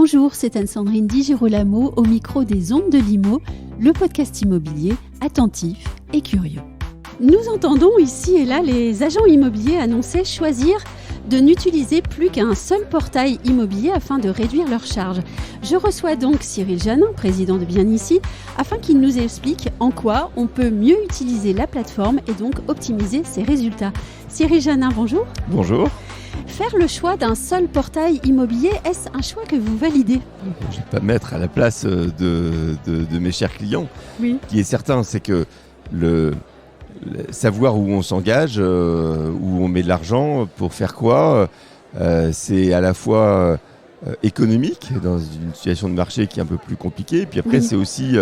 Bonjour, c'est Anne-Sandrine Di Girolamo au micro des Ondes de l'Imo, le podcast immobilier attentif et curieux. Nous entendons ici et là les agents immobiliers annoncer choisir de n'utiliser plus qu'un seul portail immobilier afin de réduire leurs charges. Je reçois donc Cyril Janin, président de Bien Ici, afin qu'il nous explique en quoi on peut mieux utiliser la plateforme et donc optimiser ses résultats. Cyril Janin, bonjour. Bonjour. Faire le choix d'un seul portail immobilier, est-ce un choix que vous validez ? Je ne vais pas me mettre à la place de mes chers clients. Oui. Ce qui est certain, c'est que savoir où on s'engage, où on met de l'argent, pour faire quoi, c'est à la fois économique, dans une situation de marché qui est un peu plus compliquée, puis après c'est aussi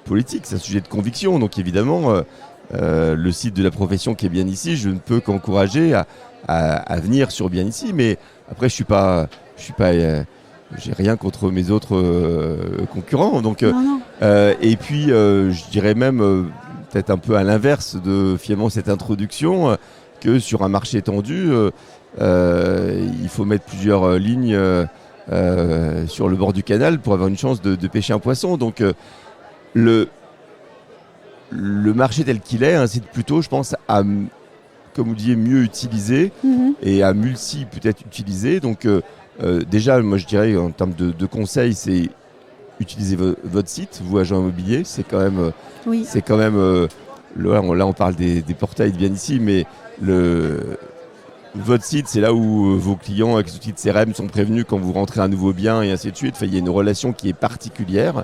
politique, c'est un sujet de conviction. Donc évidemment, le site de la profession qui est Bien Ici, je ne peux qu'encourager à venir sur Bien Ici, mais après j'ai rien contre mes autres concurrents. Donc, et puis je dirais même peut-être un peu à l'inverse de finalement cette introduction, que sur un marché tendu, il faut mettre plusieurs lignes sur le bord du canal pour avoir une chance de pêcher un poisson. Donc le marché tel qu'il est incite plutôt, je pense, à, comme vous disiez, mieux utiliser et à peut-être utiliser. Donc déjà, moi je dirais en termes de conseils, c'est utiliser votre site, vous agent immobilier, c'est quand même, là on parle des portails de Bien Ici, mais votre site, c'est là où vos clients avec les outils de CRM sont prévenus quand vous rentrez un nouveau bien et ainsi de suite. Enfin, il y a une relation qui est particulière.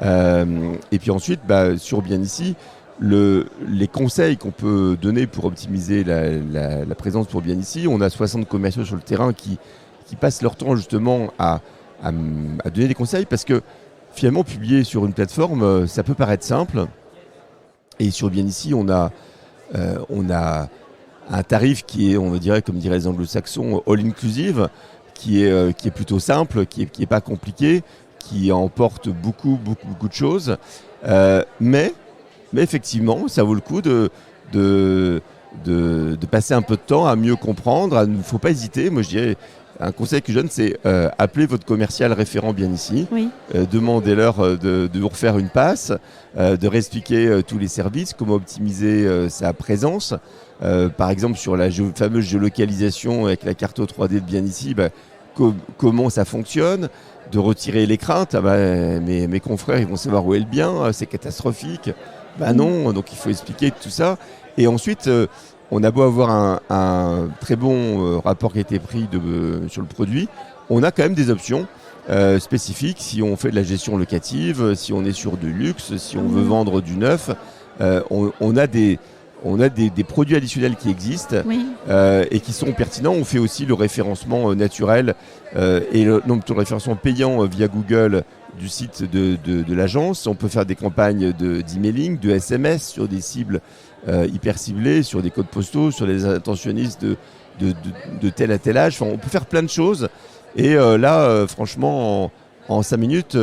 Et puis ensuite, sur Bien Ici, les conseils qu'on peut donner pour optimiser la présence pour Bien Ici, on a 60 commerciaux sur le terrain qui passent leur temps justement à donner des conseils, parce que finalement, publier sur une plateforme, ça peut paraître simple. Et sur Bien Ici, on a un tarif qui est, on dirait, comme diraient les anglo-saxons, all-inclusive, qui est plutôt simple, qui est pas compliqué, qui emporte beaucoup de choses. Mais effectivement, ça vaut le coup de passer un peu de temps à mieux comprendre. Il ne faut pas hésiter. Moi, je dirais, un conseil que je donne, c'est appeler votre commercial référent Bien Ici. Oui. Demandez-leur de vous refaire une passe, de réexpliquer tous les services, comment optimiser sa présence. Par exemple, sur la fameuse géolocalisation avec la carte 3D de Bien Ici, comment ça fonctionne, de retirer les craintes. Mes confrères, ils vont savoir où est le bien, c'est catastrophique. Non, donc il faut expliquer tout ça. Et ensuite, on a beau avoir un très bon rapport qui a été pris sur le produit, on a quand même des options spécifiques. Si on fait de la gestion locative, si on est sur du luxe, si on veut vendre du neuf, on a des produits additionnels qui existent et qui sont pertinents. On fait aussi le référencement naturel et le référencement payant via Google du site de l'agence. On peut faire des campagnes d'emailing, de SMS sur des cibles hyper ciblées, sur des codes postaux, sur les intentionnistes de tel à tel âge. Enfin, on peut faire plein de choses. Et là, franchement, en 5 minutes,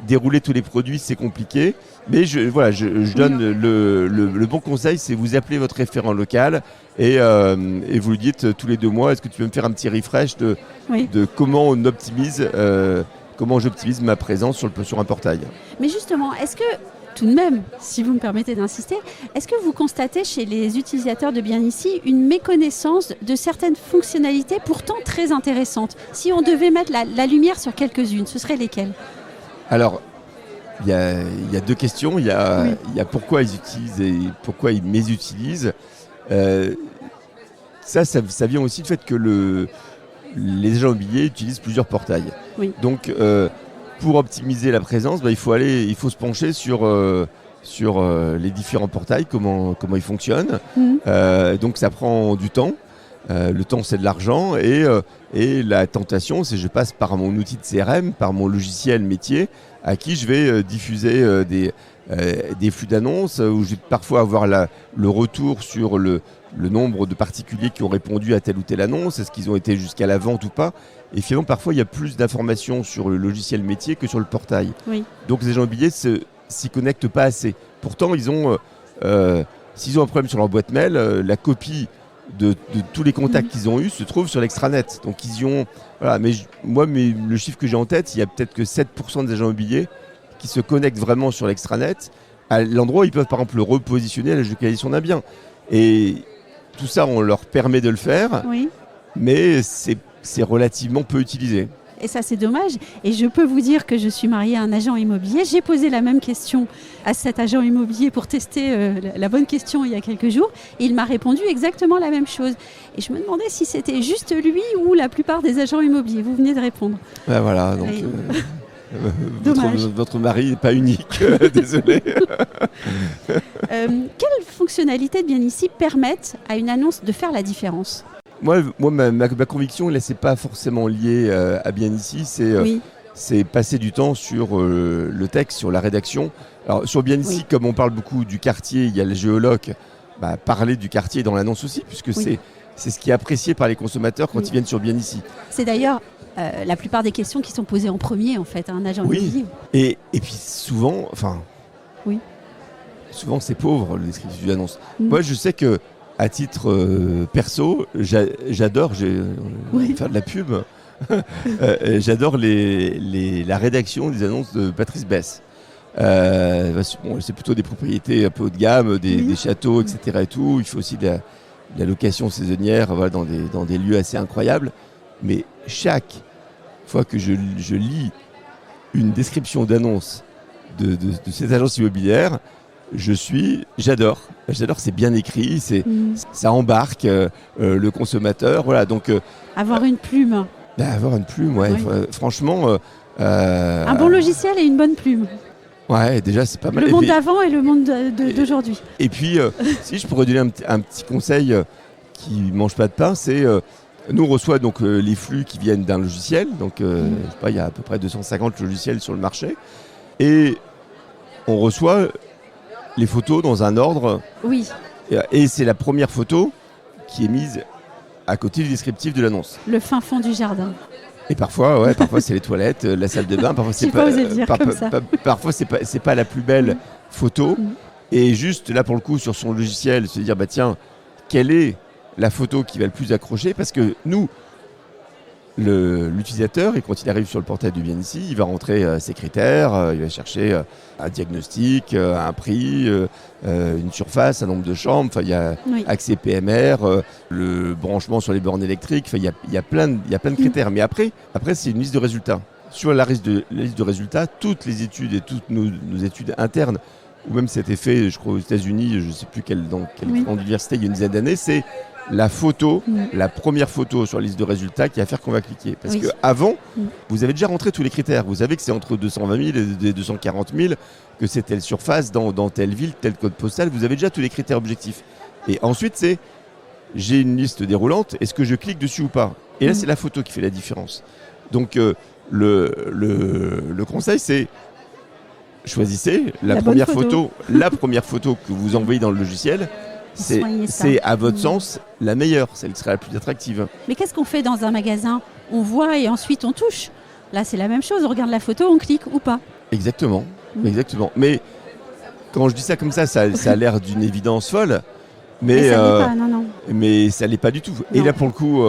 dérouler tous les produits, c'est compliqué. Mais je donne le bon conseil, c'est vous appelez votre référent local et vous lui dites tous les 2 mois, est-ce que tu peux me faire un petit refresh de comment j'optimise ma présence sur un portail. Mais justement, est-ce que, tout de même, si vous me permettez d'insister, est-ce que vous constatez chez les utilisateurs de Bien Ici une méconnaissance de certaines fonctionnalités pourtant très intéressantes ? Si on devait mettre la lumière sur quelques-unes, ce seraient lesquelles ? Alors, il y a 2 questions. Il y a pourquoi ils utilisent et pourquoi ils mésutilisent. Ça vient aussi du fait que les agents immobiliers utilisent plusieurs portails. Oui. Donc, pour optimiser la présence, il faut se pencher sur les différents portails, comment ils fonctionnent. Donc, ça prend du temps. Le temps, c'est de l'argent. Et la tentation, c'est que je passe par mon outil de CRM, par mon logiciel métier, à qui je vais diffuser des flux d'annonces, où je vais parfois avoir le retour sur le nombre de particuliers qui ont répondu à telle ou telle annonce, est-ce qu'ils ont été jusqu'à la vente ou pas. Et finalement, parfois, il y a plus d'informations sur le logiciel métier que sur le portail. Oui. Donc, les agents immobiliers s'y connectent pas assez. Pourtant, s'ils ont un problème sur leur boîte mail, la copie de tous les contacts qu'ils ont eus se trouvent sur l'extranet. Donc ils y ont... Voilà, mais le chiffre que j'ai en tête, il y a peut-être que 7% des agents immobiliers qui se connectent vraiment sur l'extranet à l'endroit où ils peuvent par exemple le repositionner à la localisation d'un bien. Et tout ça, on leur permet de le faire, mais c'est relativement peu utilisé. Et ça, c'est dommage. Et je peux vous dire que je suis mariée à un agent immobilier. J'ai posé la même question à cet agent immobilier pour tester la bonne question il y a quelques jours. Et il m'a répondu exactement la même chose. Et je me demandais si c'était juste lui ou la plupart des agents immobiliers. Vous venez de répondre. Ben voilà, donc votre mari n'est pas unique, désolé. Quelles fonctionnalités de Bien Ici permettent à une annonce de faire la différence ? Moi ma conviction, là, c'est pas forcément lié à Bien Ici, c'est passer du temps sur le texte, sur la rédaction. Alors sur Bien Ici, comme on parle beaucoup du quartier, il y a le géologue, parler du quartier dans l'annonce aussi, puisque c'est ce qui est apprécié par les consommateurs quand ils viennent sur Bien Ici. C'est d'ailleurs la plupart des questions qui sont posées en premier en fait à un agent immobilier. Et puis souvent, souvent c'est pauvre le descriptif de l'annonce. Moi je sais que à titre perso, j'adore faire de la pub. J'adore la rédaction des annonces de Patrice Besse. C'est plutôt des propriétés un peu haut de gamme, des châteaux, etc. Et tout. Il fait aussi de la location saisonnière dans des lieux assez incroyables. Mais chaque fois que je lis une description d'annonce de ces agences immobilières, j'adore, c'est bien écrit, ça embarque le consommateur, voilà. Donc avoir une plume. Avoir une plume, ouais. Franchement, un bon logiciel et une bonne plume. Ouais, déjà c'est pas mal. Le monde d'avant et le monde d'aujourd'hui. Et puis, si je pourrais donner un petit conseil qui mange pas de pain, c'est nous on reçoit donc les flux qui viennent d'un logiciel, donc je sais pas, il y a à peu près 250 logiciels sur le marché, et on reçoit les photos dans un ordre. Oui. Et c'est la première photo qui est mise à côté du descriptif de l'annonce. Le fin fond du jardin. Et parfois c'est les toilettes, la salle de bain. Parfois c'est pas. Osé le dire comme ça. Parfois c'est pas la plus belle photo. Et juste là pour le coup sur son logiciel, se dire tiens, quelle est la photo qui va le plus accrocher, parce que nous, l'utilisateur, et quand il arrive sur le portail de Bien Ici, il va rentrer ses critères, il va chercher un diagnostic, un prix, une surface, un nombre de chambres, il y a accès PMR, le branchement sur les bornes électriques, il y a plein de critères. Mais après c'est une liste de résultats. Sur la liste de résultats, toutes les études et toutes nos études internes, ou même c'était fait, je crois, aux États-Unis, je ne sais plus dans quelle grande université, il y a une dizaine d'années, c'est la photo, la première photo sur la liste de résultats qui va faire qu'on va cliquer. Parce qu'avant, vous avez déjà rentré tous les critères. Vous savez que c'est entre 220 000 et 240 000, que c'est telle surface dans telle ville, tel code postal. Vous avez déjà tous les critères objectifs. Et ensuite, j'ai une liste déroulante, est-ce que je clique dessus ou pas ? Et là, c'est la photo qui fait la différence. Donc, le conseil, c'est choisissez la première photo que vous envoyez dans le logiciel. C'est à votre sens la meilleure, celle qui sera la plus attractive. Mais qu'est-ce qu'on fait dans un magasin ? On voit et ensuite on touche. Là, c'est la même chose, on regarde la photo, on clique ou pas. Exactement. Mais quand je dis ça comme ça a l'air d'une évidence folle. Mais ça l'est pas, non. Mais ça l'est pas du tout. Non. Et là, pour le coup,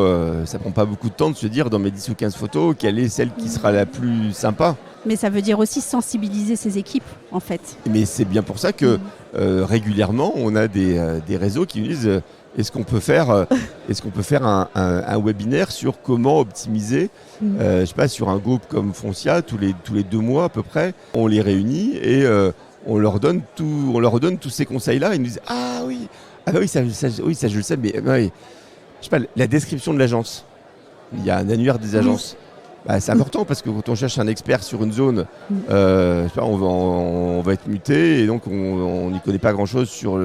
ça prend pas beaucoup de temps de se dire dans mes 10 ou 15 photos quelle est celle qui sera la plus sympa. Mais ça veut dire aussi sensibiliser ses équipes, en fait. Mais c'est bien pour ça que régulièrement, on a des réseaux qui nous disent est-ce qu'on peut faire un webinaire sur comment optimiser, je sais pas, sur un groupe comme Foncia, tous les 2 mois à peu près, on les réunit et on leur donne tous ces conseils-là. Ils nous disent ah oui, ça je le sais, mais je sais pas, la description de l'agence. Il y a un annuaire des agences. C'est important parce que quand on cherche un expert sur une zone, je sais pas, on va être muté et donc on n'y connaît pas grand-chose sur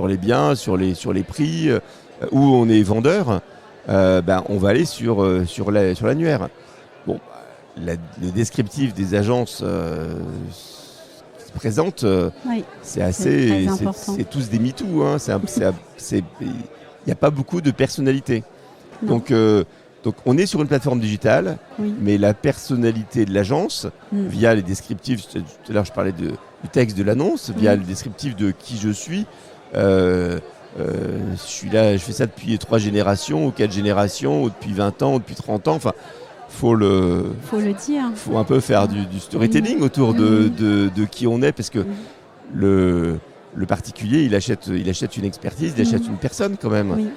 les biens, sur les prix, où on est vendeur, on va aller sur l'annuaire. Bon, le descriptif des agences qui se présentent, c'est assez, c'est tous des MeToo, hein, il n'y a pas beaucoup de personnalité. Donc on est sur une plateforme digitale, mais la personnalité de l'agence, via les descriptifs, tout à l'heure je parlais du texte de l'annonce, via le descriptif de qui je suis, je fais ça depuis 3 générations ou 4 générations ou depuis 20 ans ou depuis 30 ans. Enfin, faut le dire. Faut un peu faire du storytelling autour de qui on est, parce que le particulier, il achète une expertise, il achète une personne quand même. Oui.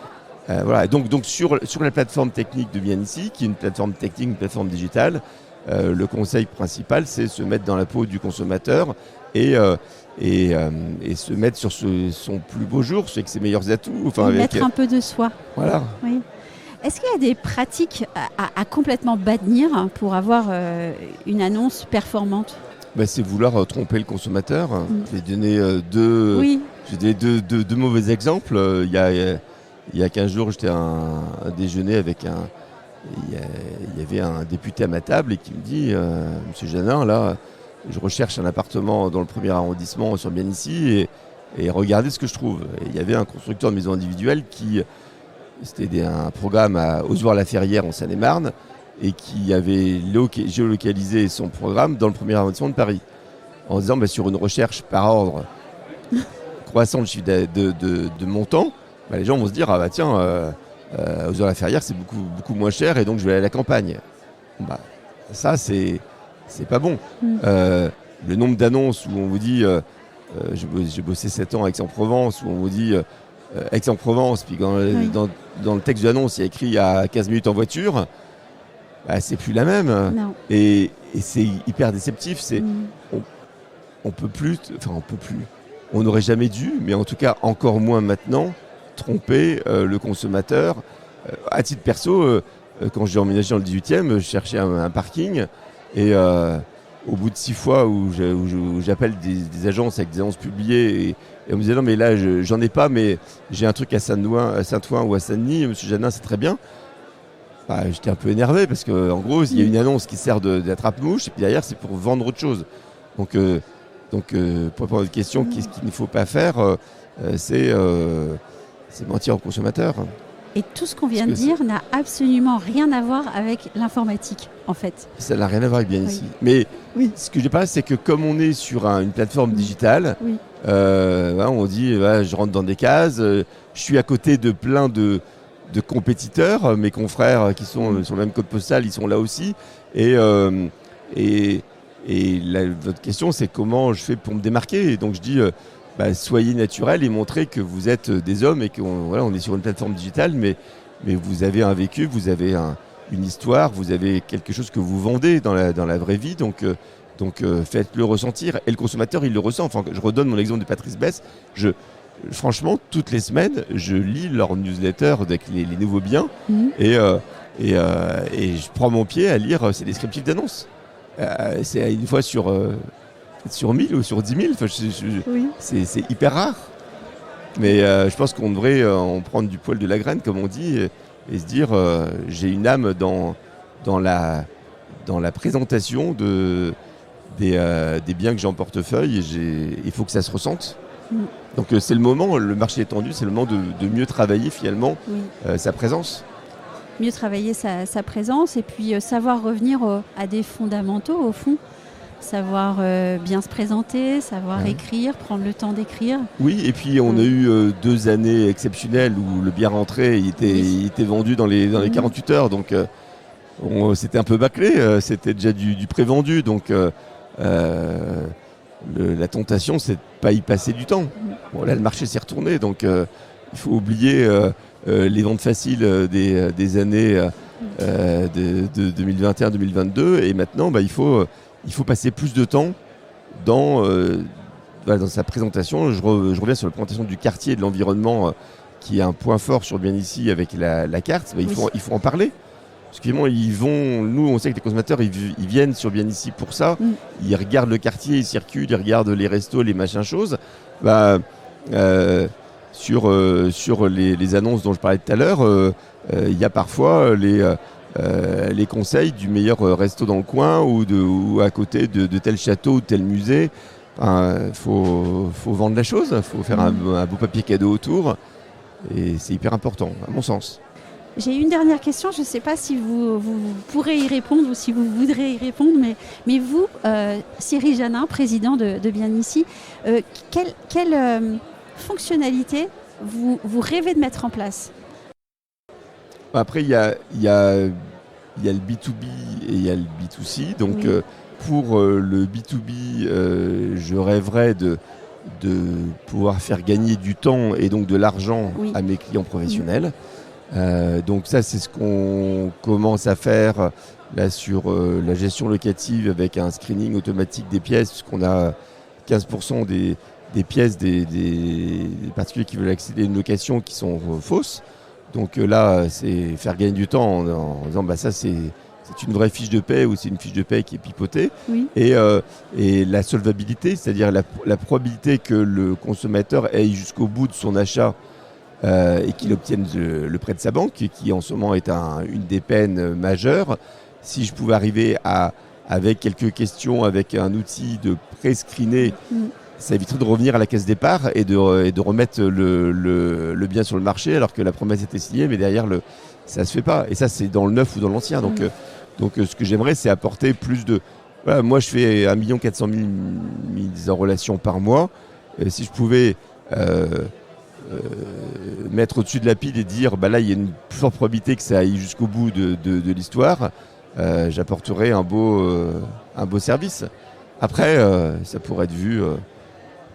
Voilà. Donc sur la plateforme technique de Bien Ici, qui est une plateforme technique, une plateforme digitale, le conseil principal, c'est se mettre dans la peau du consommateur et se mettre sur son plus beau jour, avec ses meilleurs atouts. Mettre un peu de soi. Voilà. Oui. Est-ce qu'il y a des pratiques à complètement bannir pour avoir une annonce performante ? C'est vouloir tromper le consommateur. Je vais donner deux mauvais exemples. Il y a 15 jours, j'étais à un déjeuner avec il y avait un député à ma table et qui me dit Monsieur Janin, là, je recherche un appartement dans le 1er arrondissement sur Bien Ici et regardez ce que je trouve. Et il y avait un constructeur de maisons individuelles c'était un programme à Ozoir-la-Ferrière en Seine-et-Marne et qui avait géolocalisé son programme dans le 1er arrondissement de Paris en disant sur une recherche par ordre croissant de chiffre de montant, les gens vont se dire Ozoir-la-Ferrière c'est beaucoup, beaucoup moins cher et donc je vais aller à la campagne. Ça c'est pas bon. Le nombre d'annonces où on vous dit j'ai bossé 7 ans à Aix-en-Provence, où on vous dit Aix-en-Provence, puis dans le texte de l'annonce il y a écrit à 15 minutes en voiture, c'est plus la même. Non. Et c'est hyper déceptif. On peut plus, on n'aurait jamais dû, mais en tout cas encore moins maintenant, tromper le consommateur. À titre perso, quand j'ai emménagé dans le 18e, je cherchais un parking et au bout de 6 fois où j'appelle des agences avec des annonces publiées et on me disait non mais là j'en ai pas, mais j'ai un truc à Saint-Ouen ou à Saint-Denis, monsieur Janin, c'est très bien. J'étais un peu énervé parce qu'en gros il y a une annonce qui sert d'attrape-mouche et puis derrière c'est pour vendre autre chose. Donc pour répondre à votre question, qu'est-ce qu'il ne faut pas faire, c'est mentir au consommateur. Et tout ce qu'on vient de dire n'a absolument rien à voir avec l'informatique, en fait. Ça n'a rien à voir avec Bien Ici. Mais ce que je pense, c'est que comme on est sur une plateforme digitale, on dit je rentre dans des cases, je suis à côté de plein de compétiteurs, mes confrères qui sont sur le même code postal, ils sont là aussi. Et votre question, c'est comment je fais pour me démarquer. Et donc je dis... soyez naturel et montrez que vous êtes des hommes et qu'on est sur une plateforme digitale, mais vous avez un vécu, vous avez une histoire, vous avez quelque chose que vous vendez dans la vraie vie, donc faites-le ressentir. Et le consommateur, il le ressent. Je redonne mon exemple de Patrice Besse. Franchement, toutes les semaines, je lis leur newsletter avec les nouveaux biens et je prends mon pied à lire ces descriptifs d'annonces. C'est une fois sur 1000 ou sur 10 000, c'est hyper rare. Mais je pense qu'on devrait en prendre du poil de la graine, comme on dit, et se dire j'ai une âme dans la présentation des biens que j'ai en portefeuille, et il faut que ça se ressente. Donc c'est le moment, le marché est tendu, c'est le moment de mieux travailler finalement sa présence. Mieux travailler sa présence et puis savoir revenir à des fondamentaux au fond. Savoir bien se présenter, savoir écrire, prendre le temps d'écrire. Oui, et puis on a eu 2 années exceptionnelles où le bien rentré il était vendu dans les 48 heures, donc c'était un peu bâclé, c'était déjà du prévendu, donc la tentation c'est de pas y passer du temps. Bon, là le marché s'est retourné, donc il faut oublier les ventes faciles des années de 2021-2022 et maintenant il faut passer plus de temps dans sa présentation. Je reviens sur la présentation du quartier et de l'environnement qui est un point fort sur Bien Ici avec la carte. Il faut en parler. Parce que nous on sait que les consommateurs ils viennent sur Bien Ici pour ça. Ils regardent le quartier, ils circulent, ils regardent les restos, les machins choses. Sur les annonces dont je parlais tout à l'heure, il y a parfois les conseils du meilleur resto dans le coin ou à côté de tel château ou de tel musée. Faut vendre la chose, il faut faire un beau papier cadeau autour et c'est hyper important à mon sens. J'ai une dernière question, je ne sais pas si vous pourrez y répondre ou si vous voudrez y répondre, mais vous, Cyril Janin, président de Bien Ici, quelle fonctionnalité vous rêvez de mettre en place? Après, il y a le B2B et il y a le B2C. Donc, Oui. pour le B2B, je rêverais de pouvoir faire gagner du temps et donc de l'argent Oui. à mes clients professionnels. Donc ça, c'est ce qu'on commence à faire là sur la gestion locative avec un screening automatique des pièces, puisqu'on a 15% des pièces des particuliers qui veulent accéder à une location qui sont fausses. Donc là, c'est faire gagner du temps en disant ça c'est une vraie fiche de paie ou c'est une fiche de paie qui est pipotée. Oui. Et la solvabilité, c'est-à-dire la probabilité que le consommateur aille jusqu'au bout de son achat et qu'il obtienne le prêt de sa banque, qui en ce moment est une des peines majeures. Si je pouvais arriver avec quelques questions, avec un outil de pré-screener, ça éviterait de revenir à la caisse départ et de remettre le bien sur le marché alors que la promesse était signée, mais derrière, ça ne se fait pas. Et ça, c'est dans le neuf ou dans l'ancien. Donc, ce que j'aimerais, c'est apporter plus de... Voilà, moi, je fais 1 400 000 mises en relation par mois. Si je pouvais mettre au-dessus de la pile et dire, là, il y a une plus forte probabilité que ça aille jusqu'au bout de l'histoire, j'apporterais un beau service. Après, ça pourrait être vu...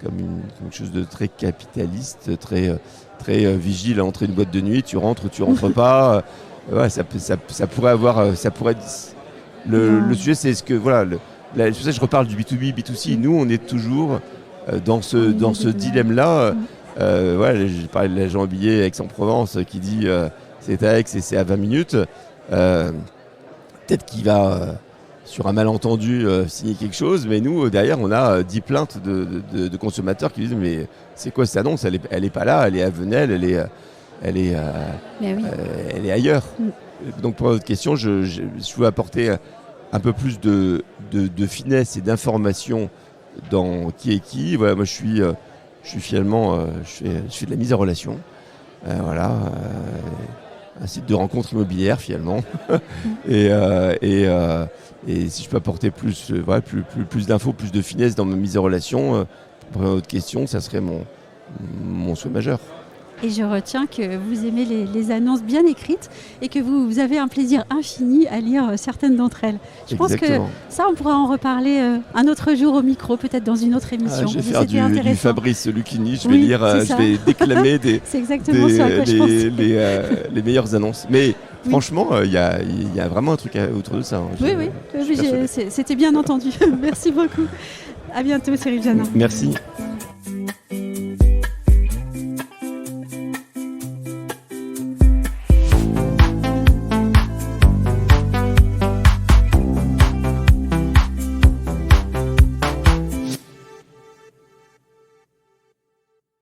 comme quelque chose de très capitaliste, très vigile à entrer une boîte de nuit, tu rentres ou tu rentres pas. Ça pourrait avoir... Le sujet, c'est ce que... Voilà, c'est pour ça que je reparle du B2B, B2C. Nous, on est toujours dans ce dilemme-là. J'ai parlé de l'agent immobilier Aix-en-Provence qui dit c'est à Aix et c'est à 20 minutes. Peut-être qu'il va... sur un malentendu, signer quelque chose, mais nous, derrière, on a 10 plaintes de consommateurs qui disent « mais c'est quoi cette annonce ? Elle est pas là, elle est à Venelle, elle est ailleurs. » Donc pour votre question, je veux apporter un peu plus de finesse et d'information dans qui est qui. Voilà, moi, je suis finalement, je fais de la mise en relation. Un site de rencontre immobilière finalement. Et si je peux apporter plus d'infos, plus de finesse dans ma mise en relation, pour votre question, ça serait mon souhait majeur. Et je retiens que vous aimez les annonces bien écrites et que vous avez un plaisir infini à lire certaines d'entre elles. Je pense que ça, on pourra en reparler un autre jour au micro, peut-être dans une autre émission. Je vais faire du Fabrice Lucchini, je vais lire, je vais déclamer c'est exactement ce à quoi je pense. les meilleures annonces. Mais franchement, il y a vraiment un truc autour de ça. Oui, c'était bien entendu. Merci beaucoup. À bientôt, Cyril Janin. Merci.